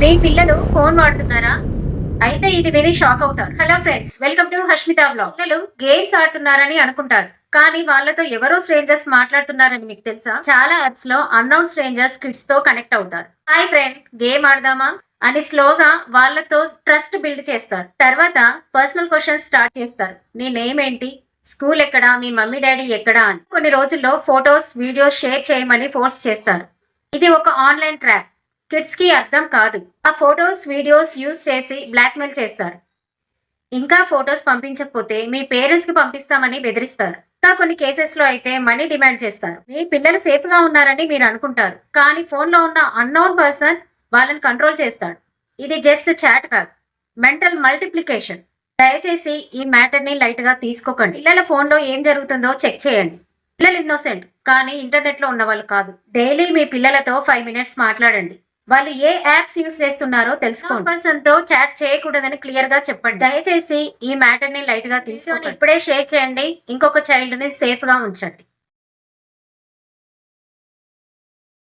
మీ పిల్లలు ఫోన్ వాడుతున్నారా? అయితే ఇది విని షాక్ అవుతారు. Hello friends, welcome to Hashmitha vlogs. పిల్లలు గేమ్స్ ఆడుతున్నారని అనుకుంటారు, కానీ వాళ్ళతో ఎవరో స్ట్రేంజర్స్ మాట్లాడుతున్నారని మీకు తెలుసా? చాలా యాప్స్ లో అన్నోన్ స్ట్రేంజర్స్ కిడ్స్ తో కనెక్ట్ అవుతారు. హాయ్ ఫ్రెండ్, గేమ్ ఆడదామా అని స్లోగా వాళ్ళతో ట్రస్ట్ బిల్డ్ చేస్తారు. తర్వాత పర్సనల్ క్వశ్చన్స్ స్టార్ట్ చేస్తారు. నీ నేమ్ ఏంటి, స్కూల్ ఎక్కడా, మీ మమ్మీ డాడీ ఎక్కడా అని. కొన్ని రోజుల్లో ఫొటోస్ వీడియోస్ షేర్ చేయమని ఫోర్స్ చేస్తారు. ఇది ఒక ఆన్లైన్ ట్రాప్. కిడ్స్ కి అర్థం కాదు. ఆ ఫొటోస్ వీడియోస్ యూస్ చేసి బ్లాక్మెయిల్ చేస్తారు. ఇంకా ఫొటోస్ పంపించకపోతే మీ పేరెంట్స్ కి పంపిస్తామని బెదిరిస్తారు. ఇంకా కొన్ని కేసెస్ లో అయితే మనీ డిమాండ్ చేస్తారు. మీ పిల్లలు సేఫ్ గా ఉన్నారని మీరు అనుకుంటారు, కానీ ఫోన్ లో ఉన్న అన్నోన్ పర్సన్ వాళ్ళని కంట్రోల్ చేస్తాడు. ఇది జస్ట్ చాట్ కాదు, మెంటల్ మల్టిప్లికేషన్. దయచేసి ఈ మ్యాటర్ ని లైట్ గా తీసుకోకండి. పిల్లల ఫోన్ లో ఏం జరుగుతుందో చెక్ చేయండి. పిల్లలు ఇన్నోసెంట్, కానీ ఇంటర్నెట్ లో ఉన్న వాళ్ళు కాదు. డైలీ మీ పిల్లలతో 5 మినిట్స్ మాట్లాడండి. వాళ్ళు ఏ యాప్స్ యూస్ చేస్తున్నారో తెలుసుకోండి. పర్సన్ తో చాట్ చేయకూడదని క్లియర్ గా చెప్పండి. దయచేసి ఈ మ్యాటర్ ని లైట్ గా తీసుకొని ఇప్పుడే షేర్ చేయండి. ఇంకొక చైల్డ్ ని సేఫ్ గా ఉంచండి.